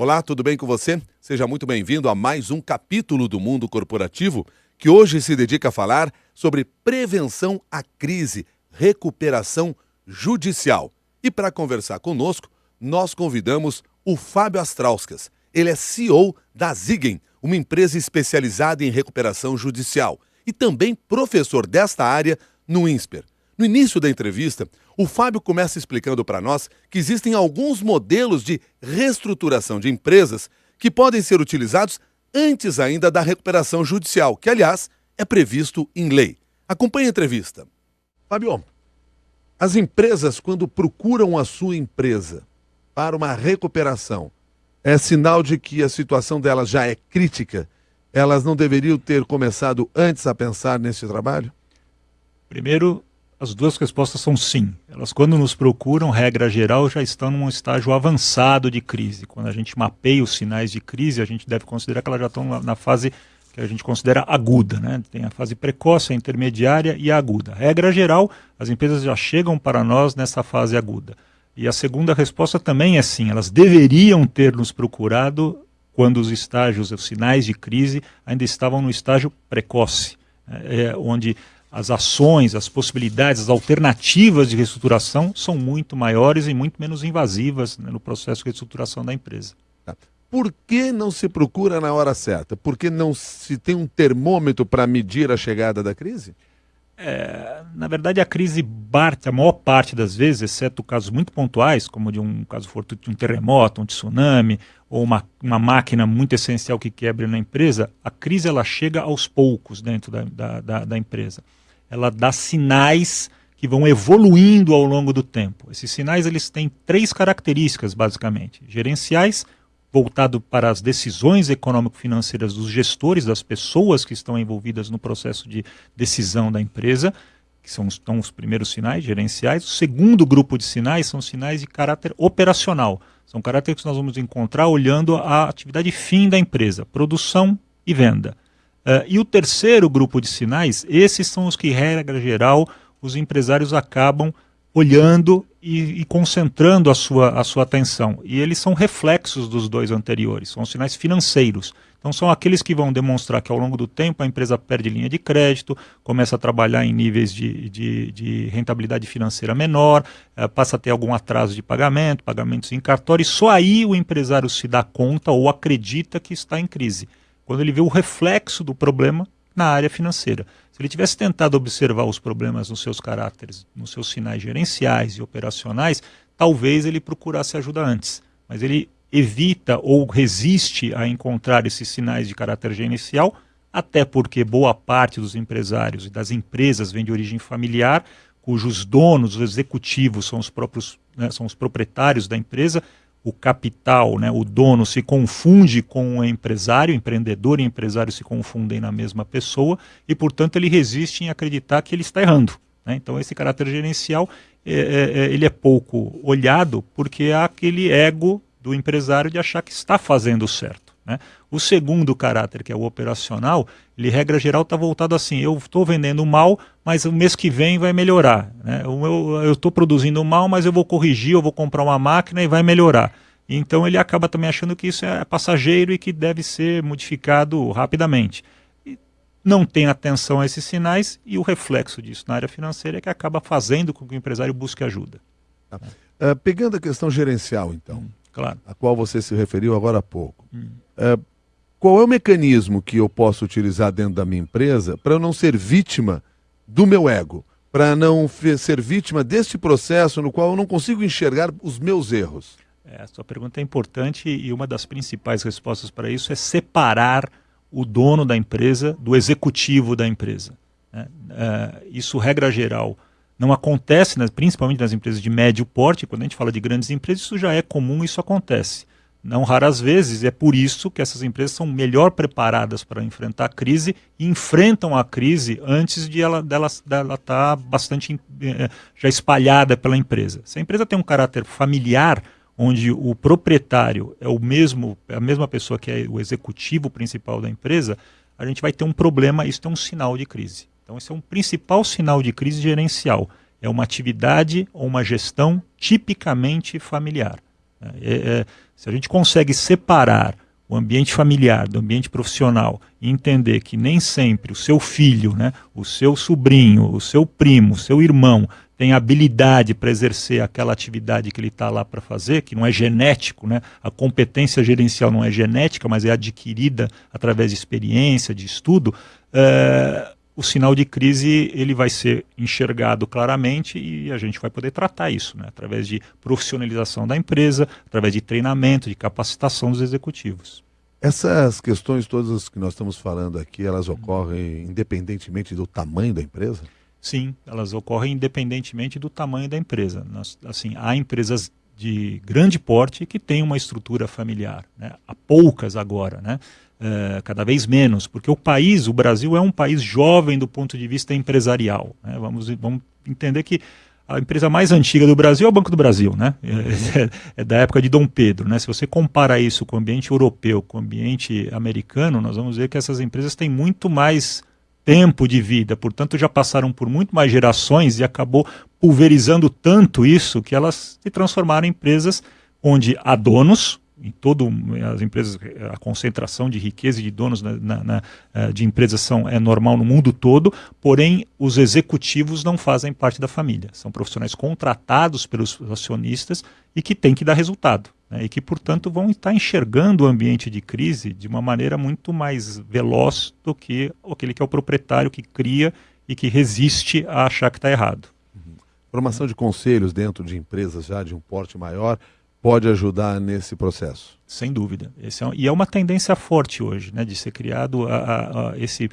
Olá, tudo bem com você? Seja muito bem-vindo a mais um capítulo do Mundo Corporativo, que hoje se dedica a falar sobre prevenção à crise, recuperação judicial. E para conversar conosco, nós convidamos o Fábio Astrauskas. Ele é CEO da Zigen, uma empresa especializada em recuperação judicial, e também professor desta área no INSPER. No início da entrevista, o Fábio começa explicando para nós que existem alguns modelos de reestruturação de empresas que podem ser utilizados antes ainda da recuperação judicial, que, aliás, é previsto em lei. Acompanhe a entrevista. Fábio, as empresas, quando procuram a sua empresa para uma recuperação, é sinal de que a situação delas já é crítica? Elas não deveriam ter começado antes a pensar nesse trabalho? Primeiro, as duas respostas são sim. Elas, quando nos procuram, regra geral, já estão num estágio avançado de crise. Quando a gente mapeia os sinais de crise, a gente deve considerar que elas já estão na fase que a gente considera aguda, né? Tem a fase precoce, a intermediária e a aguda. Regra geral, as empresas já chegam para nós nessa fase aguda. E a segunda resposta também é sim. Elas deveriam ter nos procurado quando os estágios, os sinais de crise ainda estavam no estágio precoce, onde as ações, as possibilidades, as alternativas de reestruturação são muito maiores e muito menos invasivas, né, no processo de reestruturação da empresa. Por que não se procura na hora certa? Porque não se tem um termômetro para medir a chegada da crise? Na verdade, a crise bate a maior parte das vezes, exceto casos muito pontuais, como de um caso fortuito de um terremoto, um tsunami, ou uma máquina muito essencial que quebre na empresa, a crise ela chega aos poucos dentro da empresa. Ela dá sinais que vão evoluindo ao longo do tempo. Esses sinais eles têm três características, basicamente. Gerenciais, voltado para as decisões econômico-financeiras dos gestores, das pessoas que estão envolvidas no processo de decisão da empresa, que são os primeiros sinais gerenciais. O segundo grupo de sinais são sinais de caráter operacional. São caracteres que nós vamos encontrar olhando a atividade fim da empresa, produção e venda. E o terceiro grupo de sinais, esses são os que, regra geral, os empresários acabam olhando e concentrando a sua atenção. E eles são reflexos dos dois anteriores, são sinais financeiros. Então são aqueles que vão demonstrar que ao longo do tempo a empresa perde linha de crédito, começa a trabalhar em níveis de rentabilidade financeira menor, passa a ter algum atraso de pagamento, pagamentos em cartório, e só aí o empresário se dá conta ou acredita que está em crise, quando ele vê o reflexo do problema na área financeira. Se ele tivesse tentado observar os problemas nos seus caráteres, nos seus sinais gerenciais e operacionais, talvez ele procurasse ajuda antes. Mas ele evita ou resiste a encontrar esses sinais de caráter gerencial, até porque boa parte dos empresários e das empresas vem de origem familiar, cujos donos, os executivos, são os próprios, né, são os proprietários da empresa. O capital, né, o dono, se confunde com o empresário, empreendedor e empresário se confundem na mesma pessoa e, portanto, ele resiste em acreditar que ele está errando, né? Então, esse caráter gerencial ele é pouco olhado porque há aquele ego do empresário de achar que está fazendo certo, né? O segundo caráter, que é o operacional, ele, regra geral, está voltado assim: eu estou vendendo mal, mas o mês que vem vai melhorar, né? Eu estou produzindo mal, mas eu vou corrigir, eu vou comprar uma máquina e vai melhorar. Então ele acaba também achando que isso é passageiro e que deve ser modificado rapidamente. E não tem atenção a esses sinais, e o reflexo disso na área financeira é que acaba fazendo com que o empresário busque ajuda. Pegando a questão gerencial, então, claro, a qual você se referiu agora há pouco. Qual é o mecanismo que eu posso utilizar dentro da minha empresa para eu não ser vítima do meu ego, para não ser vítima deste processo no qual eu não consigo enxergar os meus erros? A sua pergunta é importante, e uma das principais respostas para isso é separar o dono da empresa do executivo da empresa, né? Isso, regra geral, não acontece, principalmente nas empresas de médio porte. Quando a gente fala de grandes empresas, isso já é comum, isso acontece. Não raras vezes, é por isso que essas empresas são melhor preparadas para enfrentar a crise e enfrentam a crise antes de ela estar bastante já espalhada pela empresa. Se a empresa tem um caráter familiar, onde o proprietário é a mesma pessoa que é o executivo principal da empresa, a gente vai ter um problema. Isso é um sinal de crise. Então esse é um principal sinal de crise gerencial. É uma atividade ou uma gestão tipicamente familiar. Se a gente consegue separar o ambiente familiar do ambiente profissional e entender que nem sempre o seu filho, né, o seu sobrinho, o seu primo, o seu irmão tem habilidade para exercer aquela atividade que ele está lá para fazer, que não é genético, né? A competência gerencial não é genética, mas é adquirida através de experiência, de estudo, o sinal de crise ele vai ser enxergado claramente e a gente vai poder tratar isso, né? Através de profissionalização da empresa, através de treinamento, de capacitação dos executivos. Essas questões todas que nós estamos falando aqui, elas ocorrem independentemente do tamanho da empresa? Sim, elas ocorrem independentemente do tamanho da empresa. Há empresas de grande porte que têm uma estrutura familiar, né? Há poucas agora, né? Cada vez menos, porque o Brasil é um país jovem do ponto de vista empresarial, né? Vamos entender que a empresa mais antiga do Brasil é o Banco do Brasil, né? É da época de Dom Pedro, né? Se você compara isso com o ambiente europeu, com o ambiente americano, nós vamos ver que essas empresas têm muito mais tempo de vida, portanto já passaram por muito mais gerações e acabou pulverizando tanto isso que elas se transformaram em empresas onde há donos, em todo as empresas, a concentração de riqueza e de donos de empresas é normal no mundo todo, porém os executivos não fazem parte da família, são profissionais contratados pelos acionistas e que têm que dar resultado, né, e que portanto vão estar enxergando o ambiente de crise de uma maneira muito mais veloz do que aquele que é o proprietário que cria e que resiste a achar que está errado. Formação de conselhos dentro de empresas já de um porte maior pode ajudar nesse processo? Sem dúvida. E é uma tendência forte hoje, né, de ser criado esse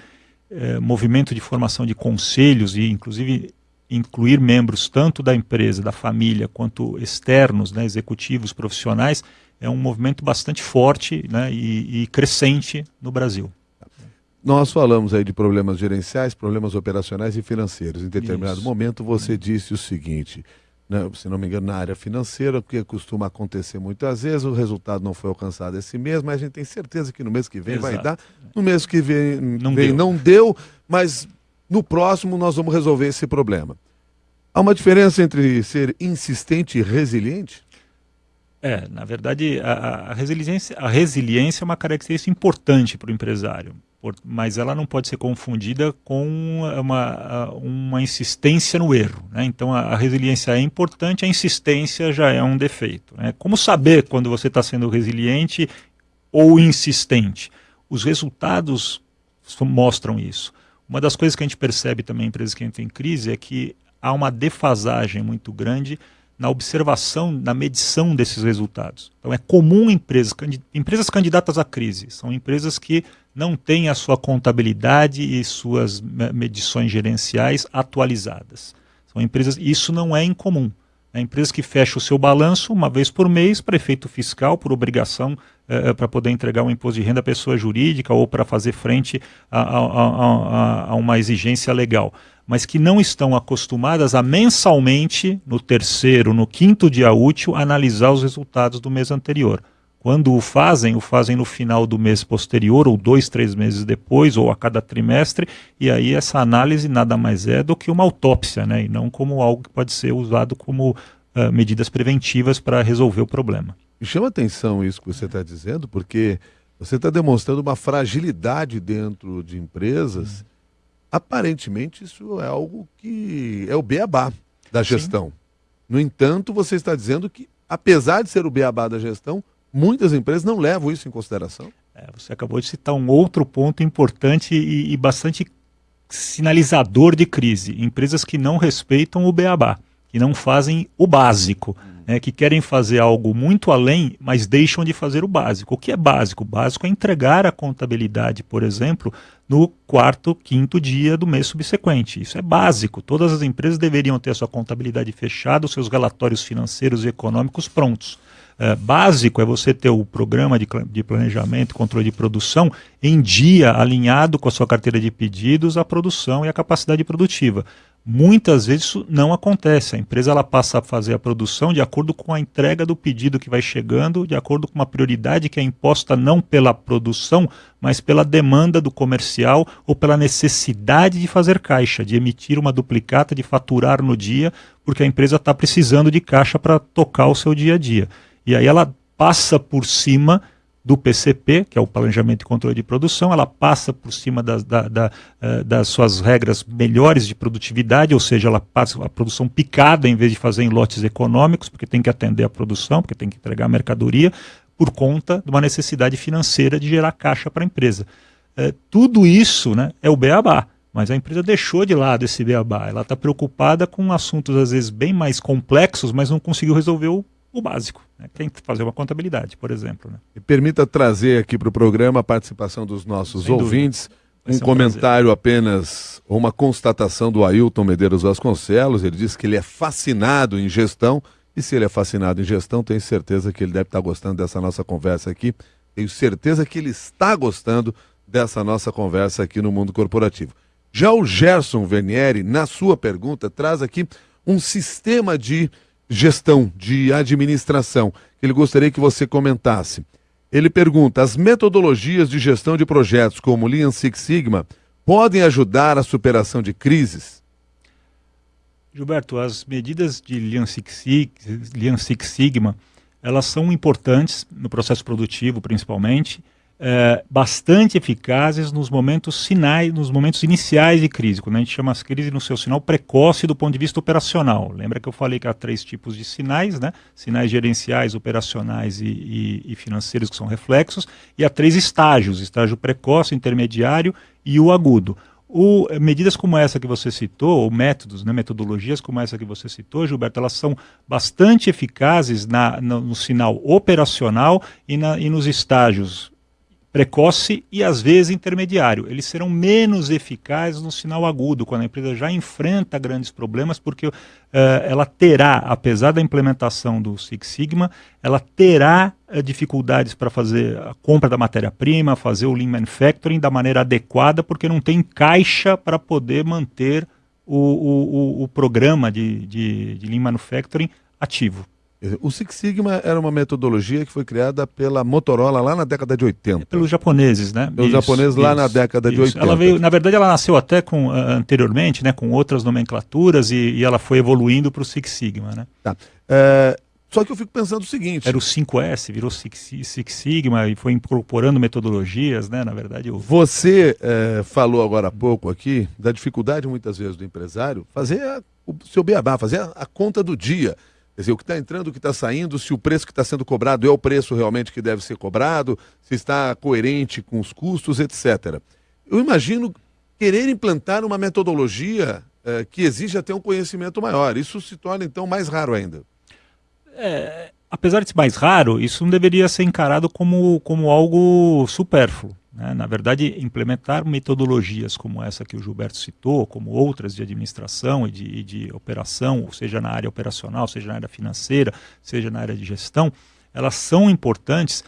movimento de formação de conselhos e, inclusive, incluir membros tanto da empresa, da família, quanto externos, né, executivos, profissionais, é um movimento bastante forte, né, e crescente no Brasil. Nós falamos aí de problemas gerenciais, problemas operacionais e financeiros. Em determinado momento você disse o seguinte, né, se não me engano, na área financeira, o que costuma acontecer muitas vezes, o resultado não foi alcançado esse mês, mas a gente tem certeza que no mês que vem vai dar, no mês que vem não deu, mas no próximo nós vamos resolver esse problema. Há uma diferença entre ser insistente e resiliente? Na verdade, a resiliência é uma característica importante para o empresário, mas ela não pode ser confundida com uma insistência no erro, né? Então, a resiliência é importante, a insistência já é um defeito, né? Como saber quando você está sendo resiliente ou insistente? Os resultados mostram isso. Uma das coisas que a gente percebe também em empresas que entram em crise é que há uma defasagem muito grande na observação, na medição desses resultados. Então é comum empresas candidatas à crise, são empresas que não têm a sua contabilidade e suas medições gerenciais atualizadas. São empresas, isso não é incomum. É empresas que fecham o seu balanço uma vez por mês para efeito fiscal, por obrigação, para poder entregar um imposto de renda à pessoa jurídica ou para fazer frente a uma exigência legal, mas que não estão acostumadas a mensalmente, no terceiro, no quinto dia útil, analisar os resultados do mês anterior. Quando o fazem no final do mês posterior, ou 2, 3 meses depois, ou a cada trimestre, e aí essa análise nada mais é do que uma autópsia, né? E não como algo que pode ser usado como medidas preventivas para resolver o problema. Me chama atenção isso que você está dizendo, porque você está demonstrando uma fragilidade dentro de empresas. Aparentemente isso é algo que é o beabá da gestão. Sim. No entanto, você está dizendo que, apesar de ser o beabá da gestão, muitas empresas não levam isso em consideração. Você acabou de citar um outro ponto importante e bastante sinalizador de crise. Empresas que não respeitam o beabá, que não fazem o básico, que querem fazer algo muito além, mas deixam de fazer o básico. O que é básico? O básico é entregar a contabilidade, por exemplo, no quarto, quinto dia do mês subsequente. Isso é básico. Todas as empresas deveriam ter a sua contabilidade fechada, os seus relatórios financeiros e econômicos prontos. Básico é você ter o programa de planejamento, controle de produção em dia, alinhado com a sua carteira de pedidos, a produção e a capacidade produtiva. Muitas vezes isso não acontece. A empresa ela passa a fazer a produção de acordo com a entrega do pedido que vai chegando, de acordo com uma prioridade que é imposta não pela produção, mas pela demanda do comercial ou pela necessidade de fazer caixa, de emitir uma duplicata, de faturar no dia, porque a empresa está precisando de caixa para tocar o seu dia a dia. E aí ela passa por cima do PCP, que é o Planejamento e Controle de Produção, ela passa por cima das suas regras melhores de produtividade, ou seja, ela passa a produção picada em vez de fazer em lotes econômicos, porque tem que atender a produção, porque tem que entregar a mercadoria, por conta de uma necessidade financeira de gerar caixa para a empresa. Tudo isso, né, é o beabá, mas a empresa deixou de lado esse beabá. Ela está preocupada com assuntos às vezes bem mais complexos, mas não conseguiu resolver o básico, né? Tem que fazer uma contabilidade, por exemplo. Né? E permita trazer aqui para o programa a participação dos nossos ouvintes. Um comentário apenas, ou uma constatação do Ailton Medeiros Vasconcelos. Ele disse que ele é fascinado em gestão, e se ele é fascinado em gestão, tenho certeza que ele deve estar gostando dessa nossa conversa aqui. Tenho certeza que ele está gostando dessa nossa conversa aqui no Mundo Corporativo. Já o Gerson Vernieri, na sua pergunta, traz aqui um sistema de gestão, de administração, que ele gostaria que você comentasse. Ele pergunta: as metodologias de gestão de projetos como Lean Six Sigma podem ajudar a superação de crises? Gilberto, as medidas de Lean Six Sigma, elas são importantes no processo produtivo, principalmente, bastante eficazes nos momentos iniciais de crise, quando a gente chama as crises no seu sinal precoce do ponto de vista operacional. Lembra que eu falei que há 3 tipos de sinais, né? Sinais gerenciais, operacionais e financeiros, que são reflexos, e há 3 estágios: estágio precoce, intermediário e o agudo. Medidas como essa que você citou, ou métodos, né, metodologias como essa que você citou, Gilberto, elas são bastante eficazes no sinal operacional e nos estágios precoce e às vezes intermediário. Eles serão menos eficazes no sinal agudo, quando a empresa já enfrenta grandes problemas, porque ela terá, apesar da implementação do Six Sigma, ela terá dificuldades para fazer a compra da matéria-prima, fazer o Lean Manufacturing da maneira adequada, porque não tem caixa para poder manter o programa de Lean Manufacturing ativo. O Six Sigma era uma metodologia que foi criada pela Motorola lá na década de 80. Pelos japoneses, né? Pelos japoneses lá na década de 80. Ela veio, na verdade, ela nasceu até anteriormente, né, com outras nomenclaturas, e ela foi evoluindo para o Six Sigma, né? Tá. Só que eu fico pensando o seguinte... Era o 5S, virou Six Sigma e foi incorporando metodologias, né? Na verdade... Você falou agora há pouco aqui da dificuldade, muitas vezes, do empresário fazer o seu beabá, fazer a conta do dia. Quer dizer, o que está entrando, o que está saindo, se o preço que está sendo cobrado é o preço realmente que deve ser cobrado, se está coerente com os custos, etc. Eu imagino querer implantar uma metodologia que exige até um conhecimento maior. Isso se torna, então, mais raro ainda. Apesar de ser mais raro, isso não deveria ser encarado como algo supérfluo, né? Na verdade, implementar metodologias como essa que o Gilberto citou, como outras de administração e de operação, seja na área operacional, seja na área financeira, seja na área de gestão, elas são importantes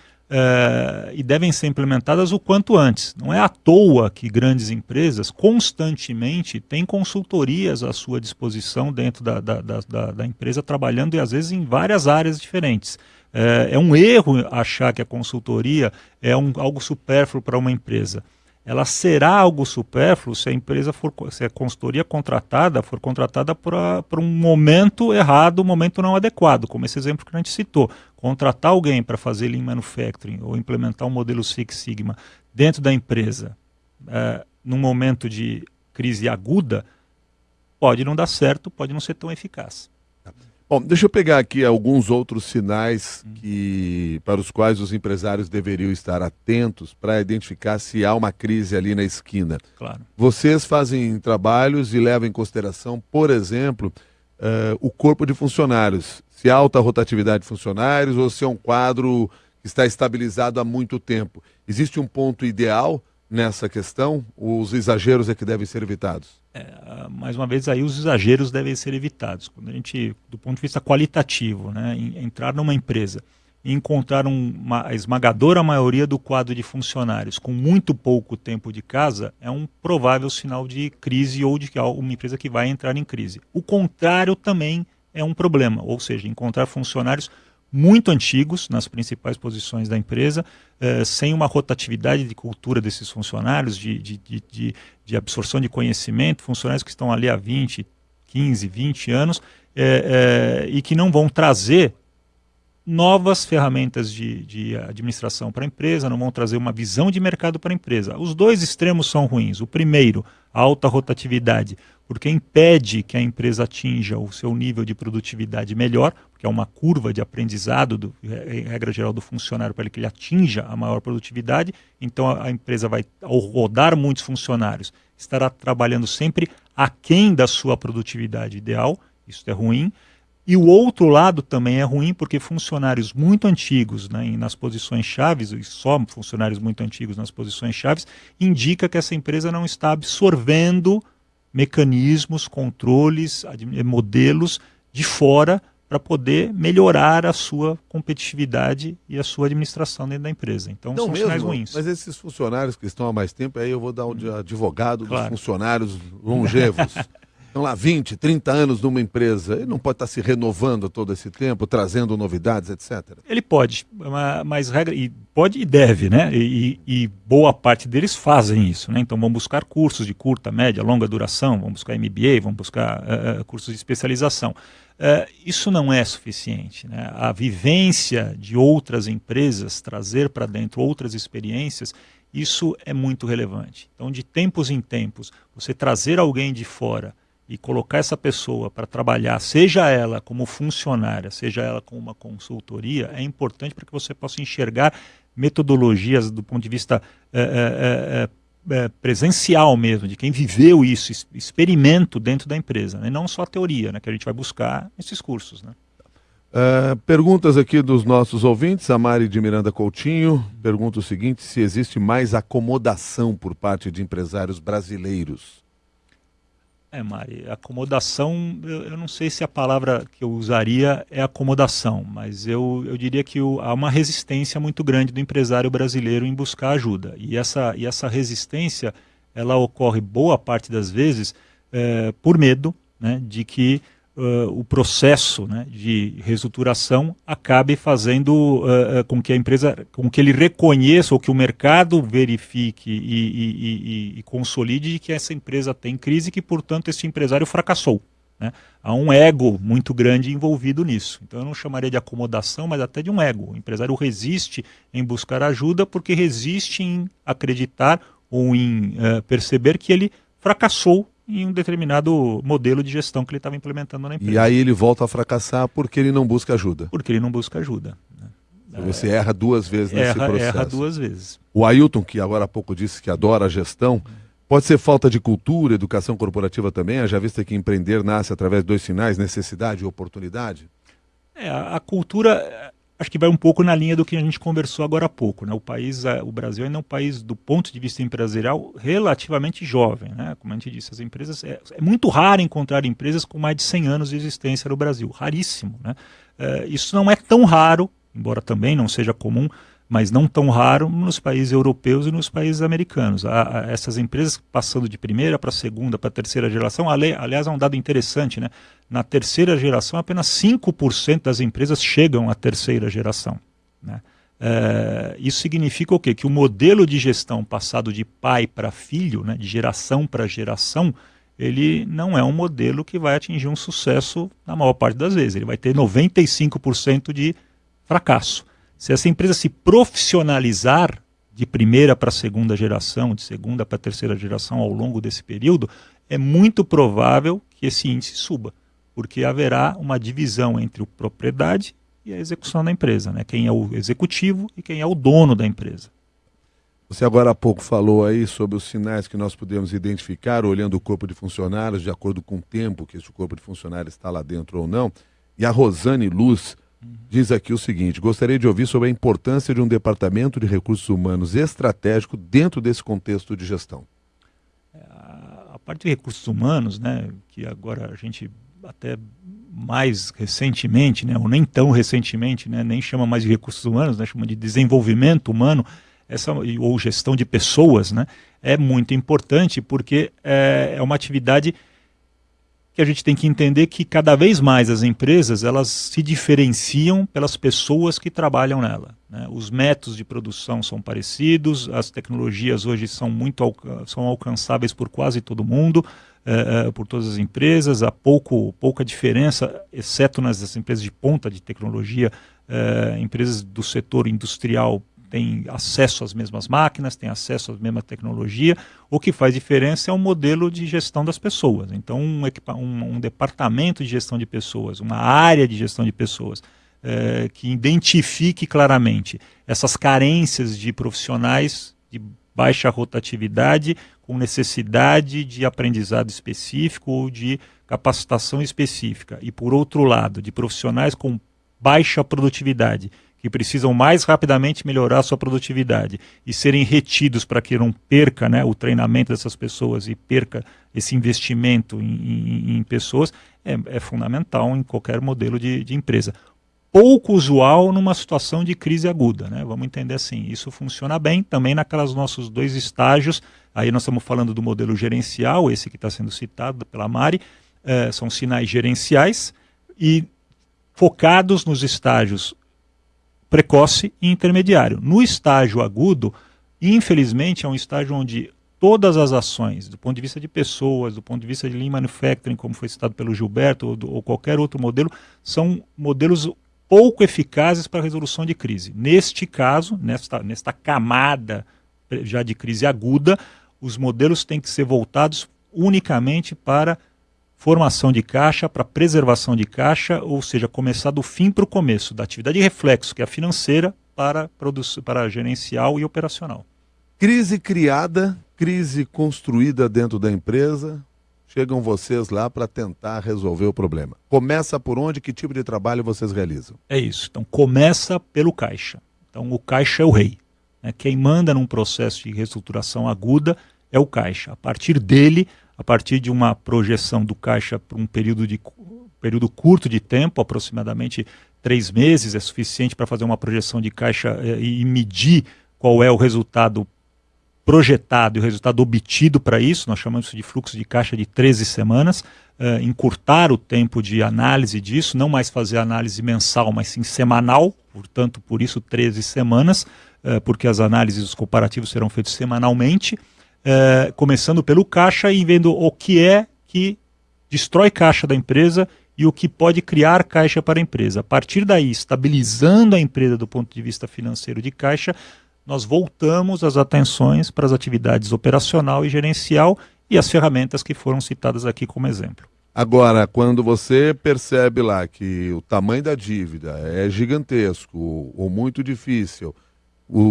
e devem ser implementadas o quanto antes. Não é à toa que grandes empresas constantemente têm consultorias à sua disposição dentro da empresa, trabalhando e às vezes em várias áreas diferentes. É um erro achar que a consultoria é algo supérfluo para uma empresa. Ela será algo supérfluo se a consultoria contratada for contratada para um momento errado, um momento não adequado, como esse exemplo que a gente citou. Contratar alguém para fazer Lean Manufacturing ou implementar um modelo Six Sigma dentro da empresa, num momento de crise aguda, pode não dar certo, pode não ser tão eficaz. Bom, deixa eu pegar aqui alguns outros sinais para os quais os empresários deveriam estar atentos para identificar se há uma crise ali na esquina. Claro. Vocês fazem trabalhos e levam em consideração, por exemplo, o corpo de funcionários. Se há alta rotatividade de funcionários ou se é um quadro que está estabilizado há muito tempo. Existe um ponto ideal nessa questão? Os exageros é que devem ser evitados? Mais uma vez, aí os exageros devem ser evitados. Quando a gente, do ponto de vista qualitativo, né, entrar numa empresa e encontrar a esmagadora maioria do quadro de funcionários com muito pouco tempo de casa, é um provável sinal de crise ou de uma empresa que vai entrar em crise. O contrário também é um problema, ou seja, encontrar funcionários muito antigos nas principais posições da empresa, sem uma rotatividade de cultura desses funcionários, de absorção de conhecimento, funcionários que estão ali há 15, 20 anos, e que não vão trazer novas ferramentas de administração para a empresa, não vão trazer uma visão de mercado para a empresa. Os dois extremos são ruins. O primeiro, a alta rotatividade, porque impede que a empresa atinja o seu nível de produtividade melhor, porque é uma curva de aprendizado, em regra geral, do funcionário para que ele atinja a maior produtividade. Então a empresa vai, ao rodar muitos funcionários, estará trabalhando sempre aquém da sua produtividade ideal. Isso é ruim. E o outro lado também é ruim, porque funcionários muito antigos, né, nas posições chaves, e só funcionários muito antigos nas posições chaves, indica que essa empresa não está absorvendo mecanismos, controles, modelos de fora para poder melhorar a sua competitividade e a sua administração dentro da empresa. Então não são mesmo, sinais ruins. Mas esses funcionários que estão há mais tempo, aí eu vou dar um de advogado Claro. dos funcionários longevos. Estão lá 20, 30 anos numa empresa, ele não pode estar se renovando todo esse tempo, trazendo novidades, etc. Ele pode, mas regra, e pode e deve, né? E boa parte deles fazem isso, né? Então vão buscar cursos de curta, média, longa duração, vão buscar MBA, vão buscar cursos de especialização. Isso não é suficiente, né? A vivência de outras empresas, trazer para dentro outras experiências, isso é muito relevante. Então, de tempos em tempos, você trazer alguém de fora e colocar essa pessoa para trabalhar, seja ela como funcionária, seja ela como uma consultoria, é importante para que você possa enxergar metodologias do ponto de vista presencial mesmo, de quem viveu isso, experimento dentro da empresa, né? Não só a teoria, né, que a gente vai buscar nesses cursos. Né? Perguntas aqui dos nossos ouvintes. A Mari de Miranda Coutinho pergunta o seguinte: se existe mais acomodação por parte de empresários brasileiros? Mari, acomodação, eu não sei se a palavra que eu usaria é acomodação, mas eu diria que há uma resistência muito grande do empresário brasileiro em buscar ajuda. E essa resistência, ela ocorre boa parte das vezes por medo, né, de que o processo, né, de reestruturação acabe fazendo com que a empresa, com que ele reconheça ou que o mercado verifique e consolide que essa empresa tem crise e que, portanto, esse empresário fracassou. Né? Há um ego muito grande envolvido nisso. Então eu não chamaria de acomodação, mas até de um ego. O empresário resiste em buscar ajuda porque resiste em acreditar ou em perceber que ele fracassou em um determinado modelo de gestão que ele estava implementando na empresa. E aí ele volta a fracassar porque ele não busca ajuda. Porque ele não busca ajuda. Né? Você erra duas vezes nesse processo. Erra duas vezes. O Ailton, que agora há pouco disse que adora a gestão, pode ser falta de cultura, educação corporativa também? Já visto que empreender nasce através de dois sinais, necessidade e oportunidade? A cultura, acho que vai um pouco na linha do que a gente conversou agora há pouco. Né? O Brasil ainda é um país, do ponto de vista empresarial, relativamente jovem. Né? Como a gente disse, as empresas, é muito raro encontrar empresas com mais de 100 anos de existência no Brasil. Raríssimo. Né? Isso não é tão raro, embora também não seja comum, mas não tão raro nos países europeus e nos países americanos. Essas empresas passando de primeira para segunda, para terceira geração, aliás, é um dado interessante, né? Na terceira geração, apenas 5% das empresas chegam à terceira geração. Né? Isso significa o quê? Que o modelo de gestão passado de pai para filho, né, de geração para geração, ele não é um modelo que vai atingir um sucesso na maior parte das vezes. Ele vai ter 95% de fracasso. Se essa empresa se profissionalizar de primeira para segunda geração, de segunda para terceira geração ao longo desse período, é muito provável que esse índice suba, porque haverá uma divisão entre a propriedade e a execução da empresa, né? Quem é o executivo e quem é o dono da empresa. Você agora há pouco falou aí sobre os sinais que nós podemos identificar olhando o corpo de funcionários, de acordo com o tempo que esse corpo de funcionários está lá dentro ou não. E a Rosane Luz diz aqui o seguinte: gostaria de ouvir sobre a importância de um departamento de recursos humanos estratégico dentro desse contexto de gestão. A parte de recursos humanos, né, que agora a gente até mais recentemente, né, ou nem tão recentemente, né, nem chama mais de recursos humanos, né, chama de desenvolvimento humano, ou gestão de pessoas, né, é muito importante porque é uma atividade que a gente tem que entender que cada vez mais as empresas elas se diferenciam pelas pessoas que trabalham nela. Né? Os métodos de produção são parecidos, as tecnologias hoje são alcançáveis por quase todo mundo, por todas as empresas, há pouca diferença, exceto nas empresas de ponta de tecnologia, empresas do setor industrial têm acesso às mesmas máquinas, têm acesso à mesma tecnologia. O que faz diferença é o modelo de gestão das pessoas. Então, um departamento de gestão de pessoas, uma área de gestão de pessoas, que identifique claramente essas carências de profissionais de baixa rotatividade, com necessidade de aprendizado específico ou de capacitação específica. E, por outro lado, de profissionais com baixa produtividade, que precisam mais rapidamente melhorar a sua produtividade e serem retidos para que não perca, né, o treinamento dessas pessoas e perca esse investimento em pessoas, é fundamental em qualquer modelo de empresa. Pouco usual numa situação de crise aguda, né? Vamos entender assim, isso funciona bem também naquelas nossos 2 estágios. Aí nós estamos falando do modelo gerencial, esse que está sendo citado pela Mari, são sinais gerenciais e focados nos estágios precoce e intermediário. No estágio agudo, infelizmente, é um estágio onde todas as ações, do ponto de vista de pessoas, do ponto de vista de Lean Manufacturing, como foi citado pelo Gilberto, ou qualquer outro modelo, são modelos pouco eficazes para a resolução de crise. Neste caso, nesta camada já de crise aguda, os modelos têm que ser voltados unicamente para formação de caixa, para preservação de caixa, ou seja, começar do fim para o começo, da atividade de reflexo, que é a financeira, para a gerencial e operacional. Crise criada, crise construída dentro da empresa, chegam vocês lá para tentar resolver o problema. Começa por onde? Que tipo de trabalho vocês realizam? É isso. Então, começa pelo caixa. Então, o caixa é o rei, né? Quem manda num processo de reestruturação aguda é o caixa. A partir dele, a partir de uma projeção do caixa por um período curto de tempo, aproximadamente 3 meses, é suficiente para fazer uma projeção de caixa e medir qual é o resultado projetado e o resultado obtido para isso. Nós chamamos isso de fluxo de caixa de 13 semanas, encurtar o tempo de análise disso, não mais fazer análise mensal, mas sim semanal, portanto, por isso 13 semanas, porque as análises dos comparativos serão feitos semanalmente, começando pelo caixa e vendo o que é que destrói caixa da empresa e o que pode criar caixa para a empresa. A partir daí, estabilizando a empresa do ponto de vista financeiro de caixa, nós voltamos as atenções para as atividades operacional e gerencial e as ferramentas que foram citadas aqui como exemplo. Agora, quando você percebe lá que o tamanho da dívida é gigantesco ou muito difícil,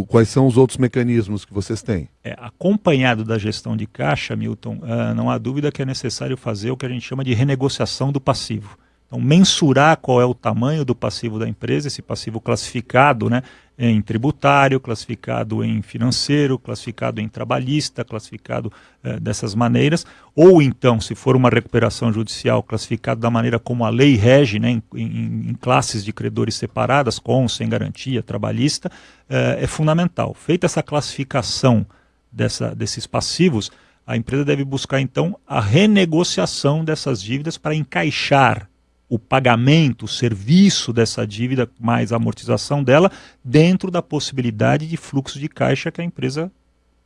quais são os outros mecanismos que vocês têm? Acompanhado da gestão de caixa, Milton, não há dúvida que é necessário fazer o que a gente chama de renegociação do passivo. Então, mensurar qual é o tamanho do passivo da empresa, esse passivo classificado, né, em tributário, classificado em financeiro, classificado em trabalhista, classificado dessas maneiras, ou então, se for uma recuperação judicial, classificado da maneira como a lei rege, né, em classes de credores separadas, com, sem garantia, trabalhista, é fundamental. Feita essa classificação desses passivos, a empresa deve buscar, então, a renegociação dessas dívidas para encaixar o pagamento, o serviço dessa dívida, mais a amortização dela, dentro da possibilidade de fluxo de caixa que a empresa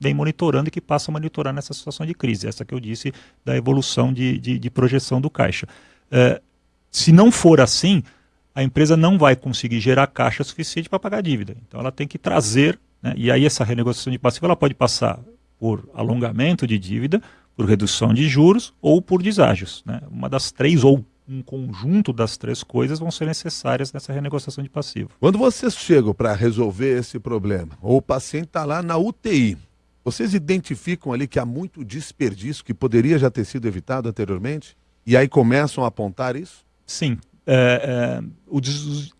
vem monitorando e que passa a monitorar nessa situação de crise. Essa que eu disse da evolução de projeção do caixa. Se não for assim, a empresa não vai conseguir gerar caixa suficiente para pagar a dívida. Então ela tem que trazer, né, e aí essa renegociação de passivo ela pode passar por alongamento de dívida, por redução de juros ou por deságios, né? Uma das 3 ou um conjunto das 3 coisas vão ser necessárias nessa renegociação de passivo. Quando vocês chegam para resolver esse problema, ou o paciente está lá na UTI, vocês identificam ali que há muito desperdício que poderia já ter sido evitado anteriormente? E aí começam a apontar isso? Sim.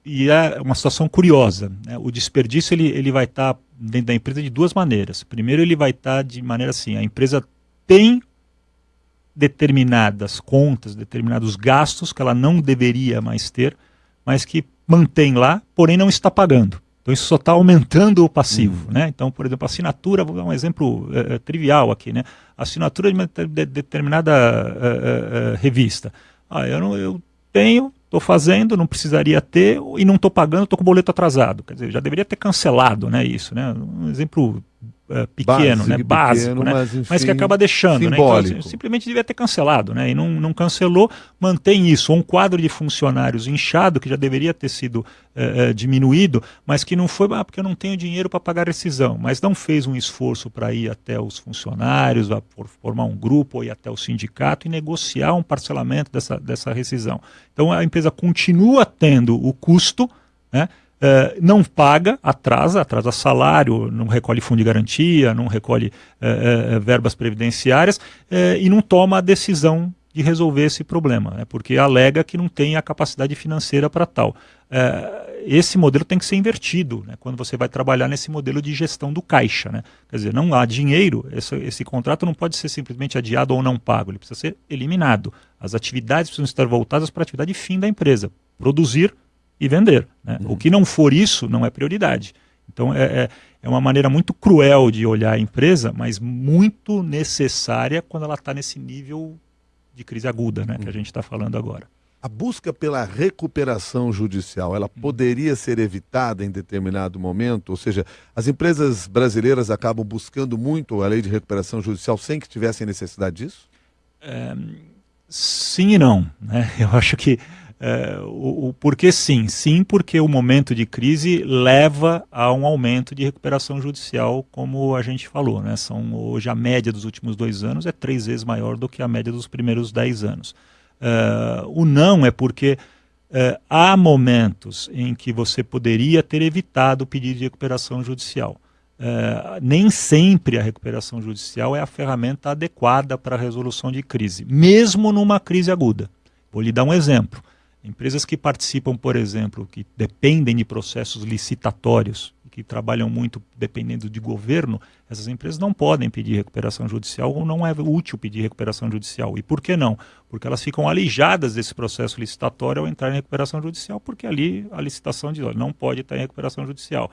E é uma situação curiosa, né? O desperdício ele vai estar dentro da empresa de 2 maneiras. Primeiro, ele vai estar de maneira assim, a empresa tem determinadas contas, determinados gastos que ela não deveria mais ter, mas que mantém lá, porém não está pagando. Então isso só está aumentando o passivo, né? Então, por exemplo, a assinatura, vou dar um exemplo trivial aqui, né? A assinatura de uma determinada revista. Eu tenho, estou fazendo, não precisaria ter e não estou pagando, estou com o boleto atrasado. Quer dizer, já deveria ter cancelado, né, isso, né? Um exemplo pequeno, básico, né? Mas, enfim, mas que acaba deixando, né? Então, assim, simplesmente devia ter cancelado, né? E não cancelou, mantém isso. Um quadro de funcionários inchado, que já deveria ter sido diminuído, mas que não foi porque eu não tenho dinheiro para pagar a rescisão, mas não fez um esforço para ir até os funcionários, formar um grupo, ou ir até o sindicato e negociar um parcelamento dessa rescisão. Então a empresa continua tendo o custo, né? Não paga, atrasa salário, não recolhe fundo de garantia, não recolhe verbas previdenciárias e não toma a decisão de resolver esse problema, né, porque alega que não tem a capacidade financeira para tal. Esse modelo tem que ser invertido, né, quando você vai trabalhar nesse modelo de gestão do caixa. Né? Quer dizer, não há dinheiro, esse contrato não pode ser simplesmente adiado ou não pago, ele precisa ser eliminado. As atividades precisam estar voltadas para a atividade fim da empresa, produzir e vender. Né? O que não for isso não é prioridade. Então é uma maneira muito cruel de olhar a empresa, mas muito necessária quando ela está nesse nível de crise aguda, né, que a gente está falando agora. A busca pela recuperação judicial, ela poderia ser evitada em determinado momento? Ou seja, as empresas brasileiras acabam buscando muito a lei de recuperação judicial sem que tivessem necessidade disso? Sim e não. Né? Eu acho que o porquê sim? Sim, porque o momento de crise leva a um aumento de recuperação judicial, como a gente falou. Né? Hoje a média dos últimos 2 anos é 3 vezes maior do que a média dos primeiros 10 anos. O não é porque há momentos em que você poderia ter evitado o pedido de recuperação judicial. Nem sempre a recuperação judicial é a ferramenta adequada para a resolução de crise, mesmo numa crise aguda. Vou lhe dar um exemplo. Empresas que participam, por exemplo, que dependem de processos licitatórios, que trabalham muito dependendo de governo, essas empresas não podem pedir recuperação judicial ou não é útil pedir recuperação judicial. E por que não? Porque elas ficam alijadas desse processo licitatório ao entrar em recuperação judicial, porque ali a licitação diz, não pode estar em recuperação judicial.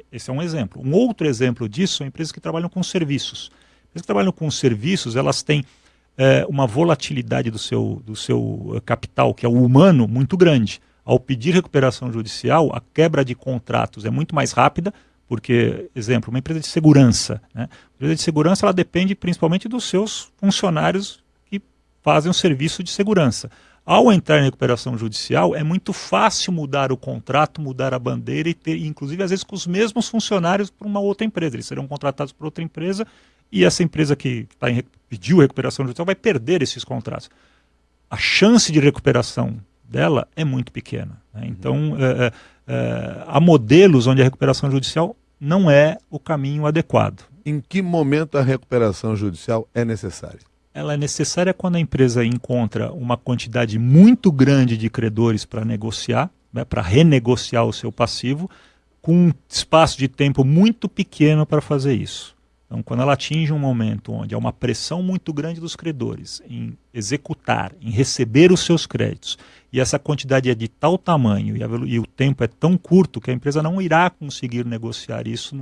Esse é um exemplo. Um outro exemplo disso são empresas que trabalham com serviços. Empresas que trabalham com serviços, elas têm uma volatilidade do seu capital, que é o humano, muito grande. Ao pedir recuperação judicial, a quebra de contratos é muito mais rápida, porque, exemplo, uma empresa de segurança. Né? A empresa de segurança ela depende principalmente dos seus funcionários que fazem o serviço de segurança. Ao entrar em recuperação judicial, é muito fácil mudar o contrato, mudar a bandeira e ter, inclusive, às vezes, com os mesmos funcionários para uma outra empresa. Eles serão contratados por outra empresa e essa empresa que pediu recuperação judicial vai perder esses contratos. A chance de recuperação dela é muito pequena. Né? Então, há modelos onde a recuperação judicial não é o caminho adequado. Em que momento a recuperação judicial é necessária? Ela é necessária quando a empresa encontra uma quantidade muito grande de credores para negociar, né, para renegociar o seu passivo, com um espaço de tempo muito pequeno para fazer isso. Então, quando ela atinge um momento onde há uma pressão muito grande dos credores em executar, em receber os seus créditos, e essa quantidade é de tal tamanho e o tempo é tão curto que a empresa não irá conseguir negociar isso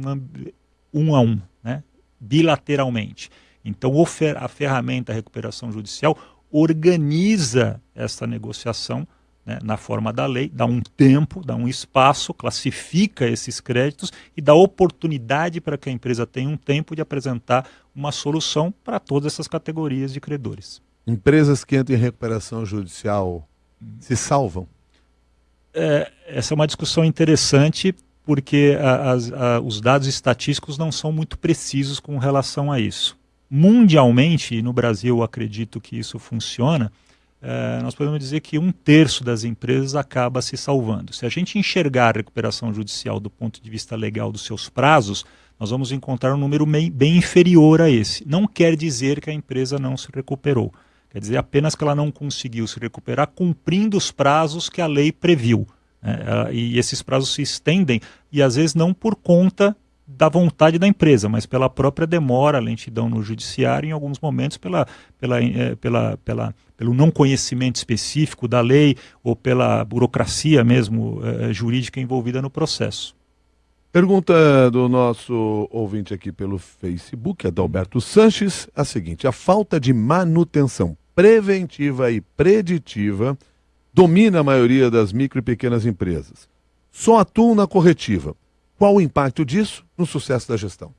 um a um, né, bilateralmente. Então, a ferramenta recuperação judicial organiza essa negociação, né, na forma da lei, dá um tempo, dá um espaço, classifica esses créditos e dá oportunidade para que a empresa tenha um tempo de apresentar uma solução para todas essas categorias de credores. Empresas que entram em recuperação judicial se salvam? Essa é uma discussão interessante porque os dados estatísticos não são muito precisos com relação a isso. Mundialmente, e no Brasil eu acredito que isso funciona, nós podemos dizer que 1/3 das empresas acaba se salvando. Se a gente enxergar a recuperação judicial do ponto de vista legal dos seus prazos, nós vamos encontrar um número bem inferior a esse. Não quer dizer que a empresa não se recuperou. Quer dizer apenas que ela não conseguiu se recuperar cumprindo os prazos que a lei previu. E esses prazos se estendem, e às vezes não por conta da vontade da empresa, mas pela própria demora, lentidão no judiciário, em alguns momentos pelo não conhecimento específico da lei ou pela burocracia mesmo jurídica envolvida no processo. Pergunta do nosso ouvinte aqui pelo Facebook, Adalberto Sanches, a seguinte: a falta de manutenção preventiva e preditiva domina a maioria das micro e pequenas empresas. Só atuam na corretiva. Qual o impacto disso no sucesso da gestão?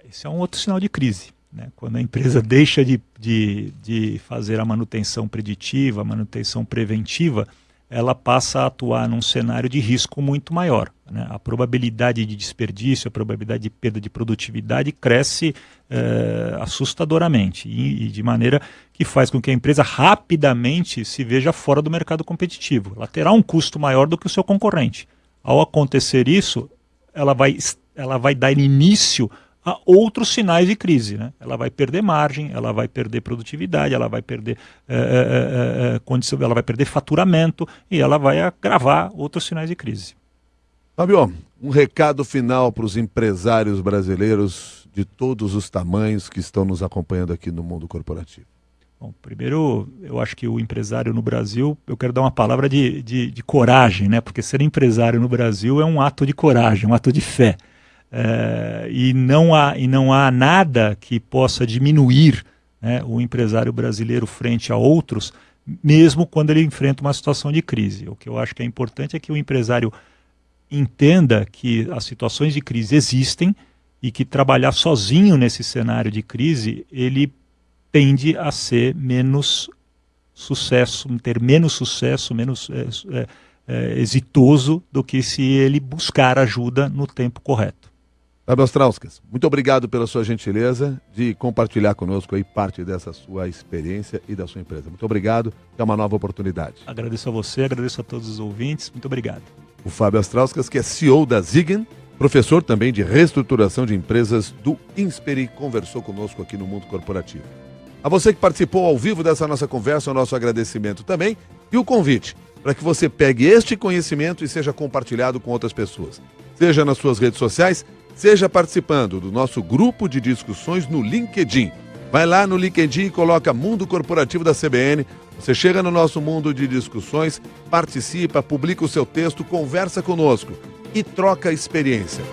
Esse é um outro sinal de crise, né? Quando a empresa deixa de fazer a manutenção preditiva, a manutenção preventiva, ela passa a atuar num cenário de risco muito maior, né? A probabilidade de desperdício, a probabilidade de perda de produtividade cresce assustadoramente e de maneira que faz com que a empresa rapidamente se veja fora do mercado competitivo. Ela terá um custo maior do que o seu concorrente. Ao acontecer isso, ela vai dar início a outros sinais de crise, né? Ela vai perder margem, ela vai perder produtividade, ela vai perder condição, ela vai perder faturamento e ela vai agravar outros sinais de crise. Fábio, um recado final para os empresários brasileiros de todos os tamanhos que estão nos acompanhando aqui no Mundo Corporativo. Bom, primeiro, eu acho que o empresário no Brasil, eu quero dar uma palavra de coragem, né? Porque ser empresário no Brasil é um ato de coragem, um ato de fé. E não há nada que possa diminuir, né, o empresário brasileiro frente a outros, mesmo quando ele enfrenta uma situação de crise. O que eu acho que é importante é que o empresário entenda que as situações de crise existem e que trabalhar sozinho nesse cenário de crise, ele tende a ser menos sucesso, ter menos sucesso, menos exitoso do que se ele buscar ajuda no tempo correto. Fábio Ostrauskas, muito obrigado pela sua gentileza de compartilhar conosco aí parte dessa sua experiência e da sua empresa. Muito obrigado, é uma nova oportunidade. Agradeço a você, agradeço a todos os ouvintes, muito obrigado. O Fábio Ostrauskas, que é CEO da Zigen, professor também de reestruturação de empresas do Insperi, conversou conosco aqui no Mundo Corporativo. A você que participou ao vivo dessa nossa conversa, o nosso agradecimento também e o convite para que você pegue este conhecimento e seja compartilhado com outras pessoas. Seja nas suas redes sociais, seja participando do nosso grupo de discussões no LinkedIn. Vai lá no LinkedIn e coloca Mundo Corporativo da CBN. Você chega no nosso mundo de discussões, participa, publica o seu texto, conversa conosco e troca experiência.